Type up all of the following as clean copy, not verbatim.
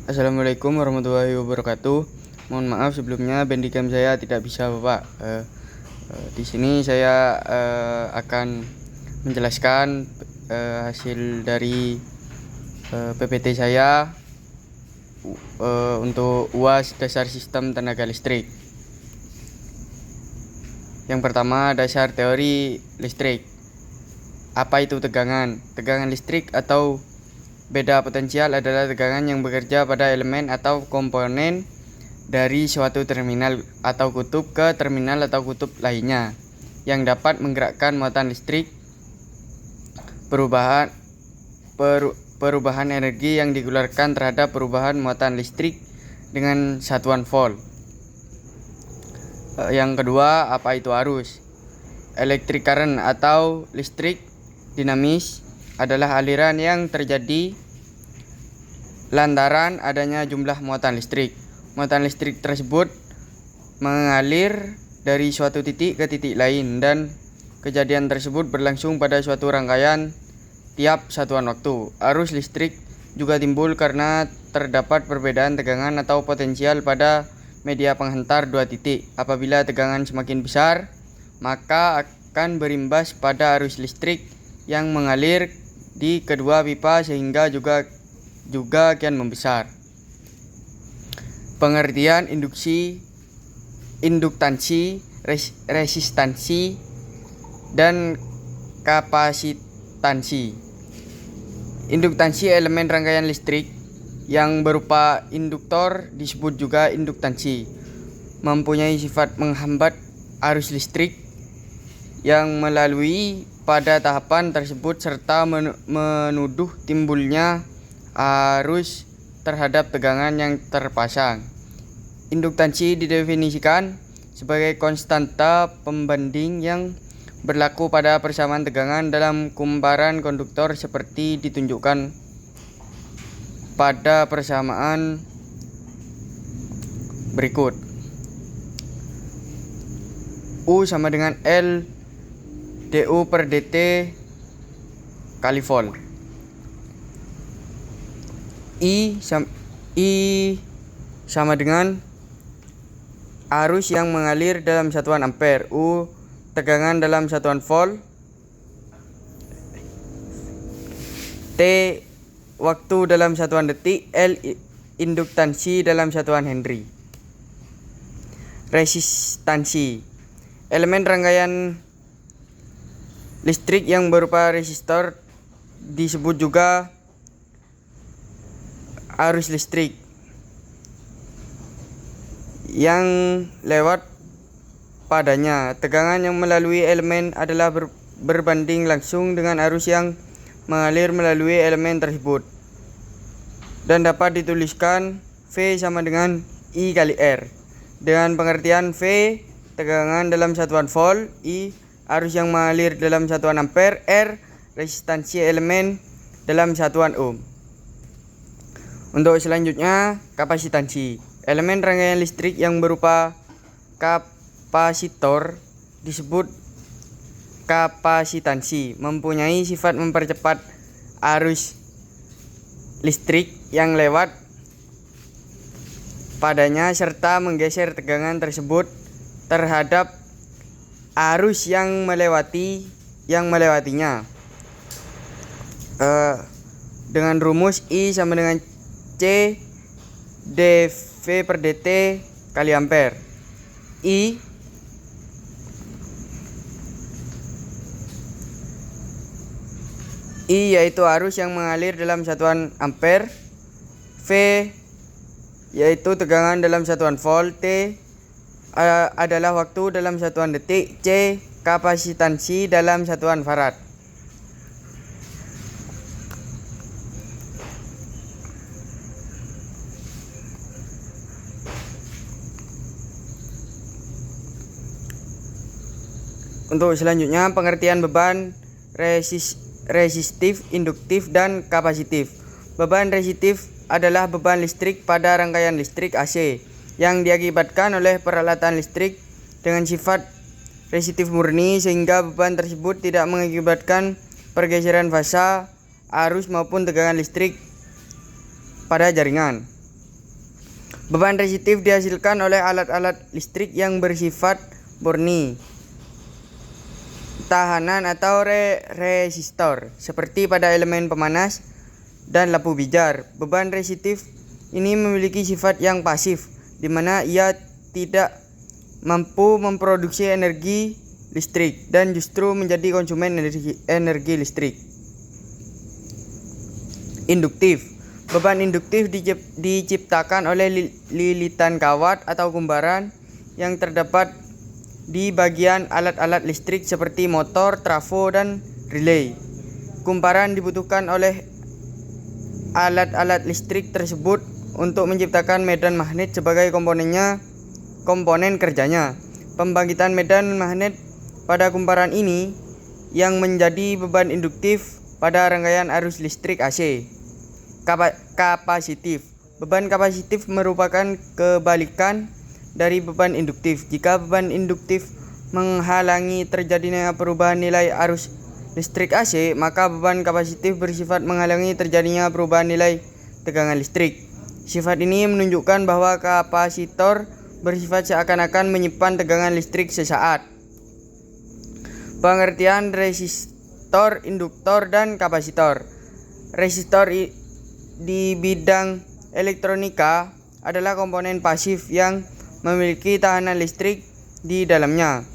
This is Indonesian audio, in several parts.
Assalamualaikum warahmatullahi wabarakatuh. Mohon maaf sebelumnya bandicam saya tidak bisa, Bapak. Di sini saya akan menjelaskan hasil dari PPT saya untuk UAS dasar sistem tenaga listrik. Yang pertama, dasar teori listrik. Apa itu tegangan? Tegangan listrik atau beda potensial adalah tegangan yang bekerja pada elemen atau komponen dari suatu terminal atau kutub ke terminal atau kutub lainnya yang dapat menggerakkan muatan listrik. Perubahan energi yang dikeluarkan terhadap perubahan muatan listrik dengan satuan volt. Yang kedua, apa itu arus? Electric current atau listrik dinamis adalah aliran yang terjadi lantaran adanya jumlah muatan listrik. Muatan listrik tersebut mengalir dari suatu titik ke titik lain dan kejadian tersebut berlangsung pada suatu rangkaian tiap satuan waktu. Arus listrik juga timbul karena terdapat perbedaan tegangan atau potensial pada media penghantar dua titik. Apabila tegangan semakin besar, maka akan berimbas pada arus listrik yang mengalir di kedua pipa sehingga juga kian membesar. Pengertian induktansi, resistansi, dan kapasitansi. Induktansi elemen rangkaian listrik yang berupa induktor disebut juga induktansi. Mempunyai sifat menghambat arus listrik yang melalui pada tahapan tersebut serta menuduh timbulnya arus terhadap tegangan yang terpasang. Induktansi didefinisikan sebagai konstanta pembanding yang berlaku pada persamaan tegangan dalam kumparan konduktor seperti ditunjukkan pada persamaan berikut. U sama dengan L du per dt kali volt. I sama dengan arus yang mengalir dalam satuan ampere. U tegangan dalam satuan volt. T waktu dalam satuan detik. L induktansi dalam satuan Henry. Resistansi elemen rangkaian listrik yang berupa resistor disebut juga arus listrik yang lewat padanya. Tegangan yang melalui elemen adalah berbanding langsung dengan arus yang mengalir melalui elemen tersebut dan dapat dituliskan V sama dengan I kali R dengan pengertian V tegangan dalam satuan volt, I arus yang mengalir dalam satuan ampere, R resistansi elemen dalam satuan ohm. Untuk selanjutnya, kapasitansi. Elemen rangkaian listrik yang berupa kapasitor disebut kapasitansi, mempunyai sifat mempercepat arus listrik yang lewat padanya serta menggeser tegangan tersebut terhadap arus yang melewatinya. Dengan rumus I sama dengan C dV per dt kali ampere. I yaitu arus yang mengalir dalam satuan ampere. V yaitu tegangan dalam satuan volt. T adalah waktu dalam satuan detik. C kapasitansi dalam satuan farad. Untuk selanjutnya, pengertian beban resistif, induktif, dan kapasitif. Beban resistif adalah beban listrik pada rangkaian listrik AC yang diakibatkan oleh peralatan listrik dengan sifat resistif murni sehingga beban tersebut tidak mengakibatkan pergeseran fasa, arus maupun tegangan listrik pada jaringan. Beban resistif dihasilkan oleh alat-alat listrik yang bersifat murni, tahanan atau resistor, seperti pada elemen pemanas dan lampu pijar. Beban resistif ini memiliki sifat yang pasif, di mana ia tidak mampu memproduksi energi listrik dan justru menjadi konsumen energi listrik. Induktif. Beban induktif diciptakan oleh lilitan kawat atau kumbaran yang terdapat di bagian alat-alat listrik seperti motor, trafo, dan relay. Kumparan dibutuhkan oleh alat-alat listrik tersebut untuk menciptakan medan magnet sebagai komponen kerjanya. Pembangkitan medan magnet pada kumparan ini yang menjadi beban induktif pada rangkaian arus listrik AC. Kapasitif. Beban kapasitif merupakan kebalikan dari beban induktif. Jika beban induktif menghalangi terjadinya perubahan nilai arus listrik AC, maka beban kapasitif bersifat menghalangi terjadinya perubahan nilai tegangan listrik. Sifat ini menunjukkan bahwa kapasitor bersifat seakan-akan menyimpan tegangan listrik sesaat. Pengertian resistor, induktor, dan kapasitor. Resistor di bidang elektronika adalah komponen pasif yang memiliki tahanan listrik di dalamnya.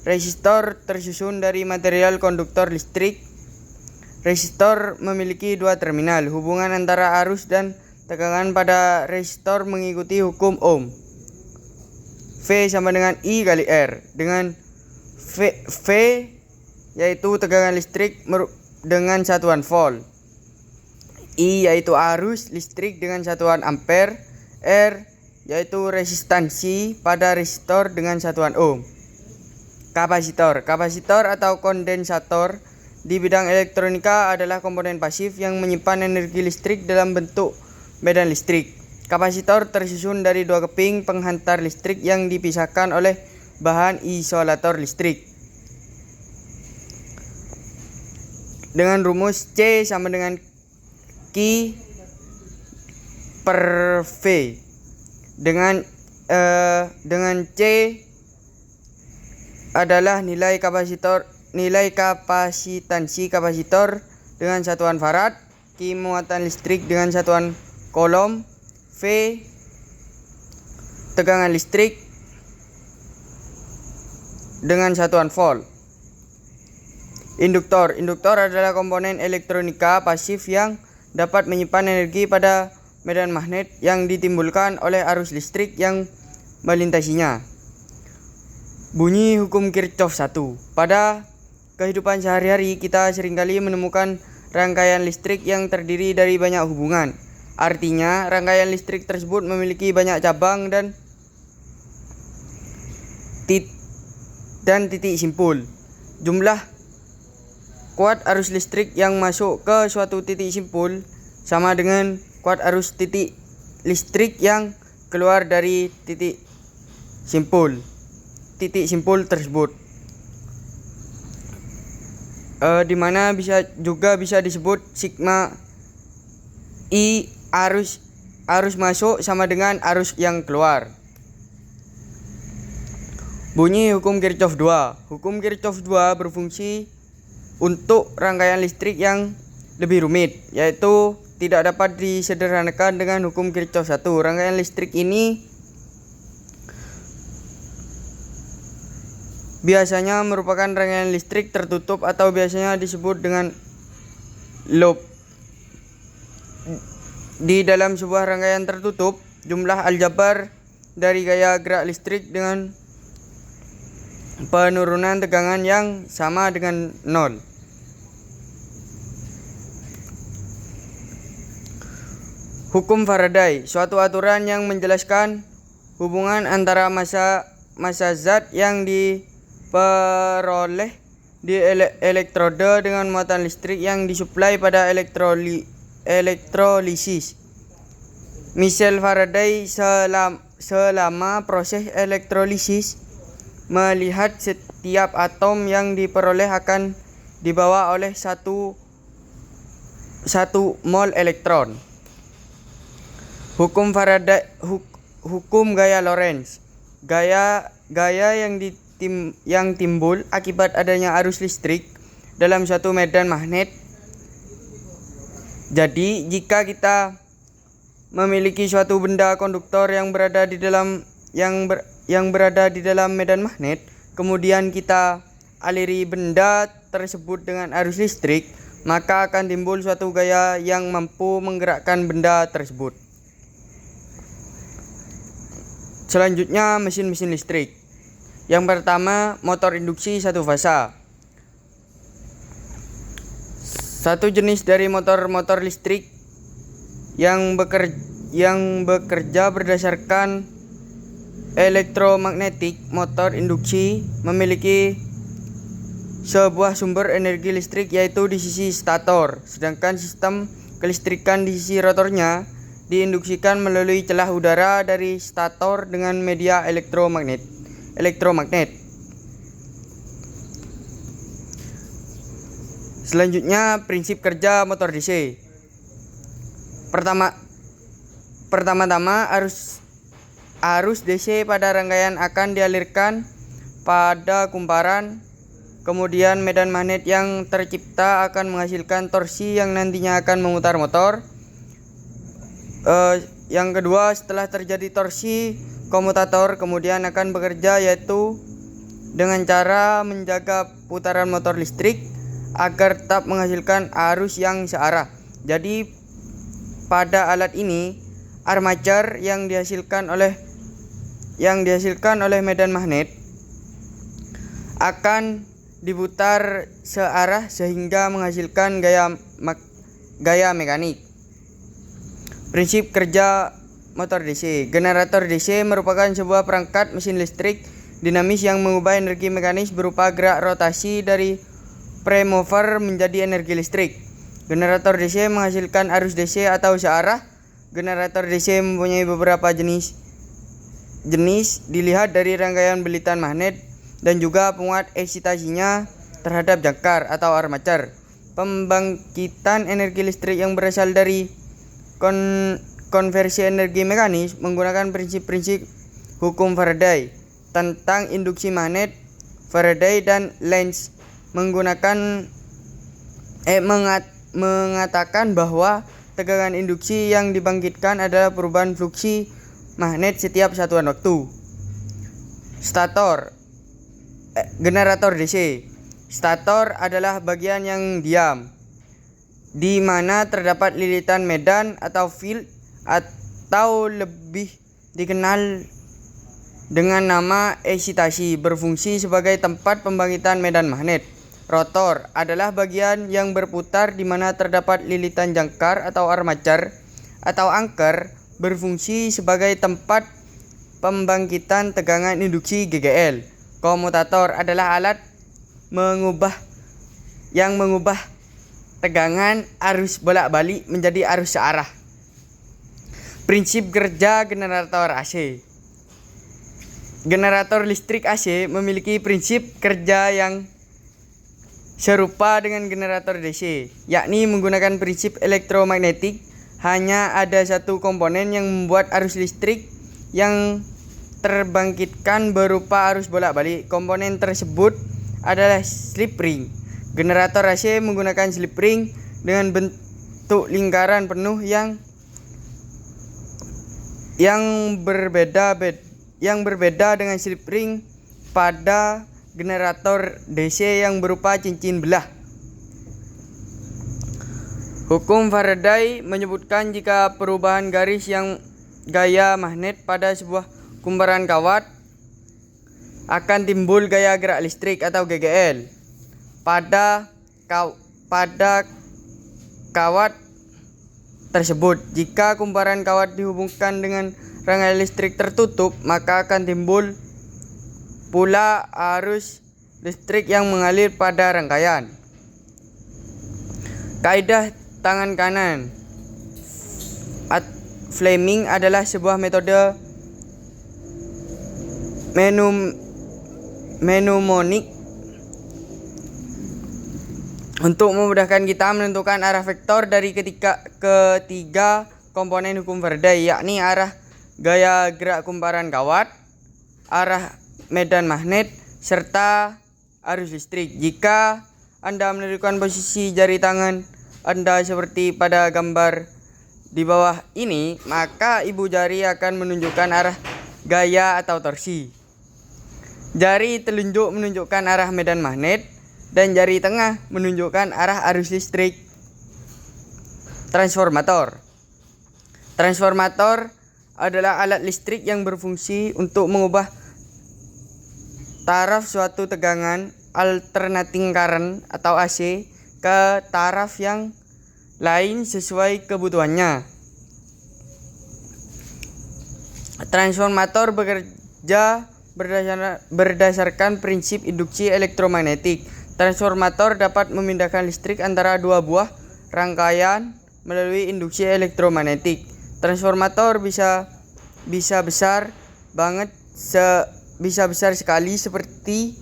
Resistor tersusun dari material konduktor listrik. Resistor memiliki dua terminal. Hubungan antara arus dan tegangan pada resistor mengikuti hukum Ohm. V sama dengan I kali R, dengan V yaitu tegangan listrik dengan satuan volt, I yaitu arus listrik dengan satuan ampere, R yaitu resistansi pada resistor dengan satuan ohm. Kapasitor. Kapasitor atau kondensator di bidang elektronika adalah komponen pasif yang menyimpan energi listrik dalam bentuk medan listrik. Kapasitor tersusun dari dua keping penghantar listrik yang dipisahkan oleh bahan isolator listrik. Dengan rumus C sama dengan Q per V. Dengan C adalah nilai kapasitansi kapasitor dengan satuan farad, Q muatan listrik dengan satuan kolom, V tegangan listrik dengan satuan volt. Induktor. Induktor adalah komponen elektronika pasif yang dapat menyimpan energi pada medan magnet yang ditimbulkan oleh arus listrik yang melintasinya. Bunyi hukum Kirchhoff 1. Pada kehidupan sehari-hari kita seringkali menemukan rangkaian listrik yang terdiri dari banyak hubungan. Artinya, rangkaian listrik tersebut memiliki banyak cabang dan titik simpul. Jumlah kuat arus listrik yang masuk ke suatu titik simpul sama dengan kuat arus titik listrik yang keluar dari titik simpul tersebut. Di mana bisa disebut sigma I arus masuk sama dengan arus yang keluar. Bunyi hukum Kirchhoff 2. Hukum Kirchhoff 2 berfungsi untuk rangkaian listrik yang lebih rumit, yaitu tidak dapat disederhanakan dengan hukum Kirchhoff 1. Rangkaian listrik ini biasanya merupakan rangkaian listrik tertutup atau biasanya disebut dengan loop. Di dalam sebuah rangkaian tertutup, jumlah aljabar dari gaya gerak listrik dengan penurunan tegangan yang sama dengan 0. Hukum Faraday, suatu aturan yang menjelaskan hubungan antara massa zat yang diperoleh di elektroda dengan muatan listrik yang disuplai pada elektrolisis. Misal Faraday selama proses elektrolisis melihat setiap atom yang diperoleh akan dibawa oleh satu mol elektron. Hukum hukum gaya Lorentz. Gaya yang timbul akibat adanya arus listrik dalam suatu medan magnet. Jadi, jika kita memiliki suatu benda konduktor yang berada di dalam medan magnet, kemudian kita aliri benda tersebut dengan arus listrik, maka akan timbul suatu gaya yang mampu menggerakkan benda tersebut. Selanjutnya, mesin-mesin listrik. Yang pertama, motor induksi satu fasa. Satu jenis dari motor-motor listrik yang bekerja berdasarkan elektromagnetik. Motor induksi memiliki sebuah sumber energi listrik, yaitu di sisi stator, sedangkan sistem kelistrikan di sisi rotornya diinduksikan melalui celah udara dari stator dengan media elektromagnet. Selanjutnya, prinsip kerja motor DC. Pertama-tama arus DC pada rangkaian akan dialirkan pada kumparan. Kemudian medan magnet yang tercipta akan menghasilkan torsi yang nantinya akan memutar motor. Yang kedua, setelah terjadi torsi, komutator kemudian akan bekerja, yaitu dengan cara menjaga putaran motor listrik agar tetap menghasilkan arus yang searah. Jadi pada alat ini, armatur yang dihasilkan oleh medan magnet akan diputar searah sehingga menghasilkan gaya mekanik. Prinsip kerja motor DC. Generator DC merupakan sebuah perangkat mesin listrik dinamis yang mengubah energi mekanis berupa gerak rotasi dari pre-mover menjadi energi listrik. Generator DC menghasilkan arus DC atau searah. Generator DC mempunyai beberapa jenis dilihat dari rangkaian belitan magnet dan juga penguat eksitasinya terhadap jangkar atau armatur. Pembangkitan energi listrik yang berasal dari konversi energi mekanis menggunakan prinsip-prinsip hukum Faraday tentang induksi magnet. Faraday dan Lenz mengatakan bahwa tegangan induksi yang dibangkitkan adalah perubahan fluksi magnet setiap satuan waktu. Generator DC. Stator adalah bagian yang diam, di mana terdapat lilitan medan atau field, atau lebih dikenal dengan nama eksitasi, berfungsi sebagai tempat pembangkitan medan magnet. Rotor adalah bagian yang berputar di mana terdapat lilitan jangkar atau armatur atau angker, berfungsi sebagai tempat pembangkitan tegangan induksi GGL. Komutator adalah alat yang mengubah tegangan arus bolak-balik menjadi arus searah. Prinsip kerja generator AC. Generator listrik AC memiliki prinsip kerja yang serupa dengan generator DC, yakni menggunakan prinsip elektromagnetik. Hanya ada satu komponen yang membuat arus listrik yang terbangkitkan berupa arus bolak-balik. Komponen tersebut adalah slip ring. Generator AC menggunakan slip ring dengan bentuk lingkaran penuh yang berbeda dengan slip ring pada generator DC yang berupa cincin belah. Hukum Faraday menyebutkan jika perubahan garis yang gaya magnet pada sebuah kumparan kawat akan timbul gaya gerak listrik atau GGL pada kawat tersebut. Jika kumparan kawat dihubungkan dengan rangkaian listrik tertutup, maka akan timbul pula arus listrik yang mengalir pada rangkaian. Kaidah tangan kanan Fleming adalah sebuah metode mnemonik untuk memudahkan kita menentukan arah vektor dari ketiga komponen hukum Faraday, yakni arah gaya gerak kumparan kawat, arah medan magnet, serta arus listrik. Jika Anda menentukan posisi jari tangan Anda seperti pada gambar di bawah ini, maka ibu jari akan menunjukkan arah gaya atau torsi. Jari telunjuk menunjukkan arah medan magnet dan jari tengah menunjukkan arah arus listrik. Transformator. Transformator adalah alat listrik yang berfungsi untuk mengubah taraf suatu tegangan alternating current atau AC ke taraf yang lain sesuai kebutuhannya. Transformator bekerja berdasarkan prinsip induksi elektromagnetik. Transformator dapat memindahkan listrik antara dua buah rangkaian melalui induksi elektromagnetik. Transformator bisa besar banget, bisa besar sekali seperti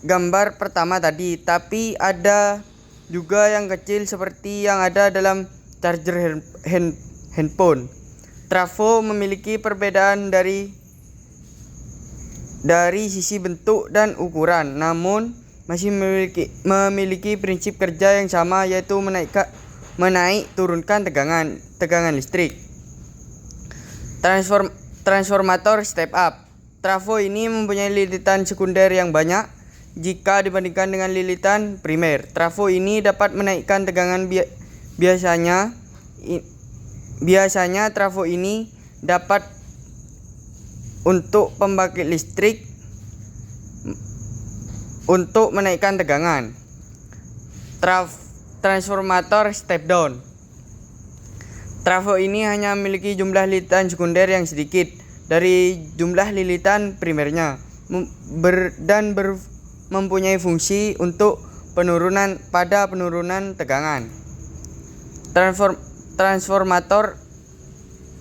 gambar pertama tadi, tapi ada juga yang kecil seperti yang ada dalam charger handphone. Trafo memiliki perbedaan dari sisi bentuk dan ukuran, namun masih memiliki prinsip kerja yang sama, yaitu menaik turunkan tegangan listrik. Transformator step up. Trafo ini mempunyai lilitan sekunder yang banyak jika dibandingkan dengan lilitan primer. Trafo ini dapat menaikkan tegangan biasanya trafo ini dapat untuk pembangkit listrik untuk menaikkan tegangan. Transformator step down. Trafo ini hanya memiliki jumlah lilitan sekunder yang sedikit dari jumlah lilitan primernya dan mempunyai fungsi untuk penurunan tegangan. Transformator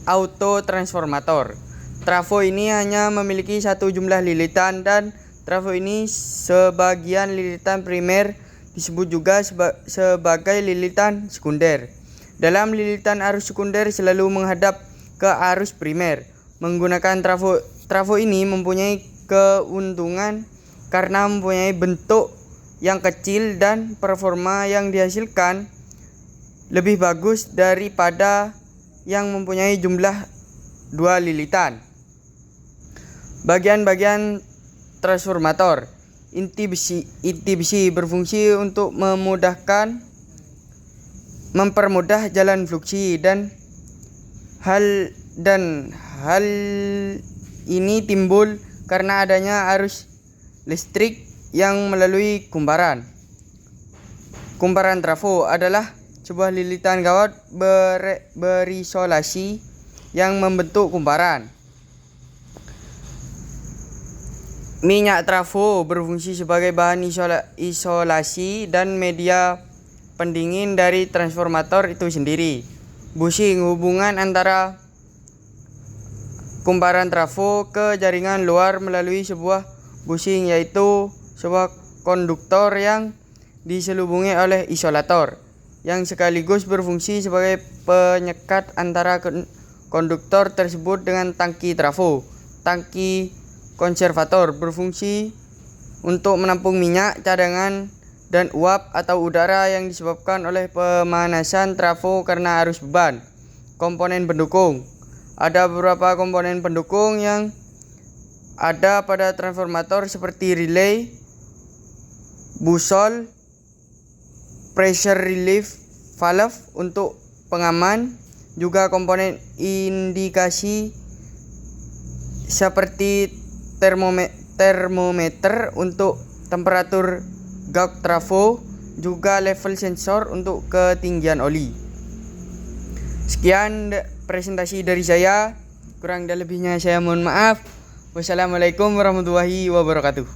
auto transformator. Trafo ini hanya memiliki satu jumlah lilitan, dan trafo ini sebagian lilitan primer disebut juga sebagai lilitan sekunder. Dalam lilitan arus sekunder selalu menghadap ke arus primer. Menggunakan trafo ini mempunyai keuntungan karena mempunyai bentuk yang kecil dan performa yang dihasilkan lebih bagus daripada yang mempunyai jumlah dua lilitan. Bagian-bagian transformator. Inti besi berfungsi untuk mempermudah jalan fluksi dan hal ini timbul karena adanya arus listrik yang melalui kumparan. Kumparan trafo adalah sebuah lilitan kawat berisolasi yang membentuk kumparan. Minyak trafo berfungsi sebagai bahan isolasi dan media pendingin dari transformator itu sendiri. Bushing, hubungan antara kumparan trafo ke jaringan luar melalui sebuah bushing, yaitu sebuah konduktor yang diselubungi oleh isolator yang sekaligus berfungsi sebagai penyekat antara konduktor tersebut dengan tangki trafo. Tangki konservator berfungsi untuk menampung minyak cadangan dan uap atau udara yang disebabkan oleh pemanasan trafo karena arus beban. Komponen pendukung. Ada beberapa komponen pendukung yang ada pada transformator seperti relay, busol, pressure relief valve untuk pengaman, juga komponen indikasi seperti termometer untuk temperatur gauge trafo, juga level sensor untuk ketinggian oli. Sekian presentasi dari saya, kurang dan lebihnya saya mohon maaf. Wassalamualaikum warahmatullahi wabarakatuh.